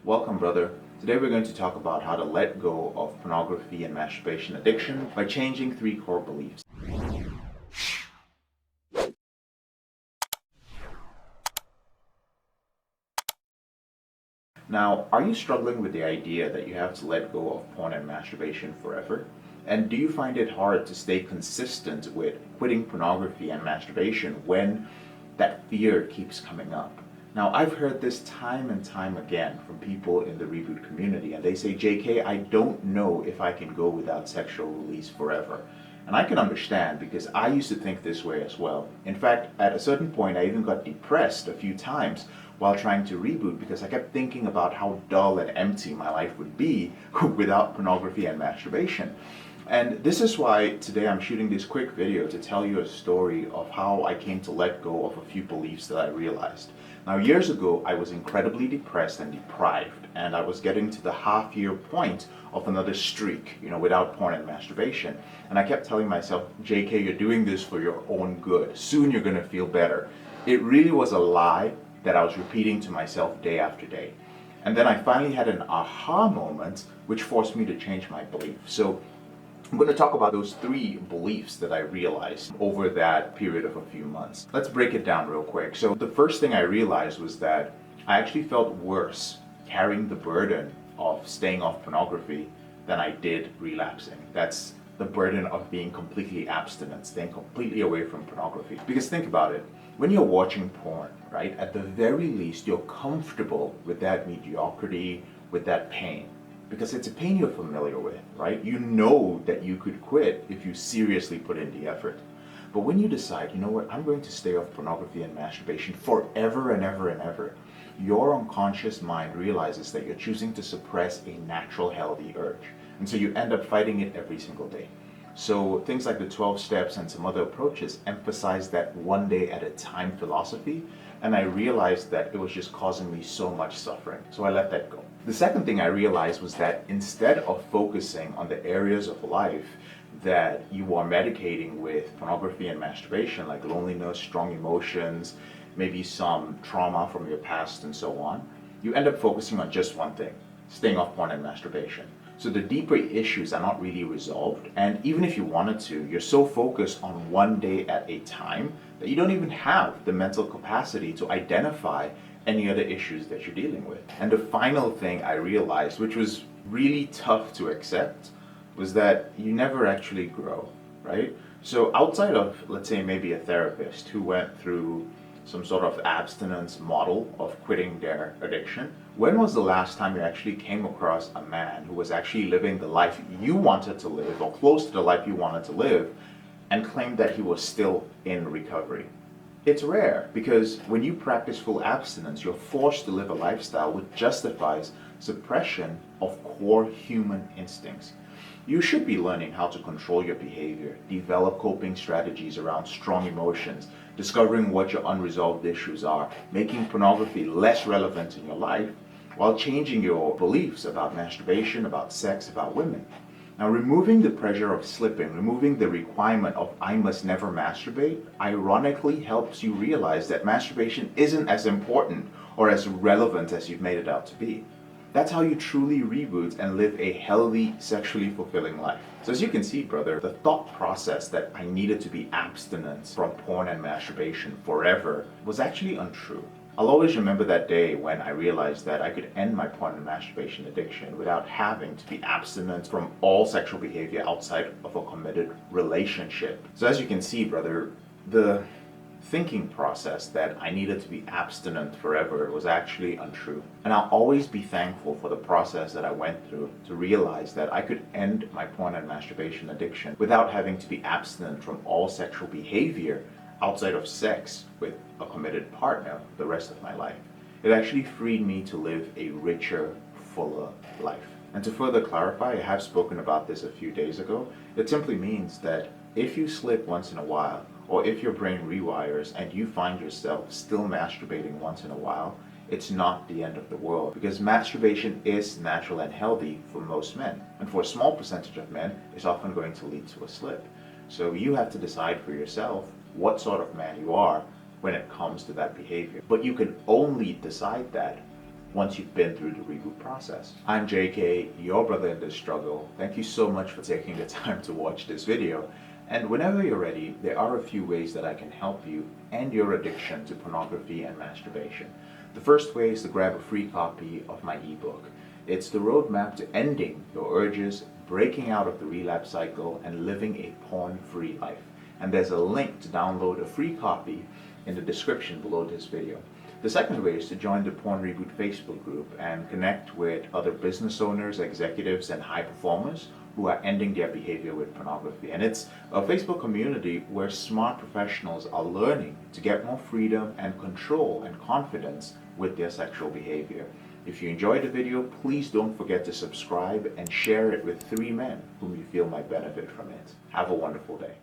Welcome, brother. Today we're going to talk about how to let go of pornography and masturbation addiction by changing 3 core beliefs. Now, are you struggling with the idea that you have to let go of porn and masturbation forever? And do you find it hard to stay consistent with quitting pornography and masturbation when that fear keeps coming up? Now, I've heard this time and time again from people in the Reboot community, and they say, JK, I don't know if I can go without sexual release forever. And I can understand because I used to think this way as well. In fact, at a certain point, I even got depressed a few times while trying to reboot because I kept thinking about how dull and empty my life would be without pornography and masturbation. And this is why today I'm shooting this quick video to tell you a story of how I came to let go of a few beliefs that I realized. Now, years ago, I was incredibly depressed and deprived, and I was getting to the half-year point of another streak, without porn and masturbation. And I kept telling myself, JK, you're doing this for your own good. Soon you're going to feel better. It really was a lie that I was repeating to myself day after day. And then I finally had an aha moment, which forced me to change my belief. So I'm going to talk about those 3 beliefs that I realized over that period of a few months. Let's break it down real quick. So the first thing I realized was that I actually felt worse carrying the burden of staying off pornography than I did relapsing. That's the burden of being completely abstinent, staying completely away from pornography. Because think about it, when you're watching porn, right, at the very least, you're comfortable with that mediocrity, with that pain. Because it's a pain you're familiar with, right? You know that you could quit if you seriously put in the effort. But when you decide, you know what, I'm going to stay off pornography and masturbation forever and ever and ever, your unconscious mind realizes that you're choosing to suppress a natural healthy urge. And so you end up fighting it every single day. So things like the 12 steps and some other approaches emphasize that one day at a time philosophy, and I realized that it was just causing me so much suffering. So I let that go. The second thing I realized was that instead of focusing on the areas of life that you are medicating with pornography and masturbation, like loneliness, strong emotions, maybe some trauma from your past and so on, you end up focusing on just one thing, staying off porn and masturbation. So the deeper issues are not really resolved, and even if you wanted to, you're so focused on one day at a time that you don't even have the mental capacity to identify any other issues that you're dealing with. And the final thing I realized, which was really tough to accept, was that you never actually grow, right? So outside of, let's say, maybe a therapist who went through some sort of abstinence model of quitting their addiction, when was the last time you actually came across a man who was actually living the life you wanted to live, or close to the life you wanted to live, and claimed that he was still in recovery? It's rare, because when you practice full abstinence, you're forced to live a lifestyle which justifies suppression of core human instincts. You should be learning how to control your behavior, develop coping strategies around strong emotions, discovering what your unresolved issues are, making pornography less relevant in your life, while changing your beliefs about masturbation, about sex, about women. Now, removing the pressure of slipping, removing the requirement of I must never masturbate, ironically helps you realize that masturbation isn't as important or as relevant as you've made it out to be. That's how you truly reboot and live a healthy, sexually fulfilling life. So as you can see, brother, the thought process that I needed to be abstinent from porn and masturbation forever was actually untrue. I'll always remember that day when I realized that I could end my porn and masturbation addiction without having to be abstinent from all sexual behavior outside of a committed relationship. So as you can see, brother, the thinking process that I needed to be abstinent forever was actually untrue. And I'll always be thankful for the process that I went through to realize that I could end my porn and masturbation addiction without having to be abstinent from all sexual behavior outside of sex with a committed partner the rest of my life. It actually freed me to live a richer, fuller life. And to further clarify, I have spoken about this a few days ago. It simply means that if you slip once in a while, or if your brain rewires and you find yourself still masturbating once in a while, it's not the end of the world, because masturbation is natural and healthy for most men. And for a small percentage of men, it's often going to lead to a slip. So you have to decide for yourself what sort of man you are when it comes to that behavior. But you can only decide that once you've been through the reboot process. I'm JK, your brother in this struggle. Thank you so much for taking the time to watch this video. And whenever you're ready, there are a few ways that I can help you end your addiction to pornography and masturbation. The first way is to grab a free copy of my ebook. It's the roadmap to ending your urges, breaking out of the relapse cycle, and living a porn-free life. And there's a link to download a free copy in the description below this video. The second way is to join the Porn Reboot Facebook group and connect with other business owners, executives, and high performers who are ending their behavior with pornography. And it's a Facebook community where smart professionals are learning to get more freedom and control and confidence with their sexual behavior. If you enjoyed the video, please don't forget to subscribe and share it with 3 men whom you feel might benefit from it. Have a wonderful day.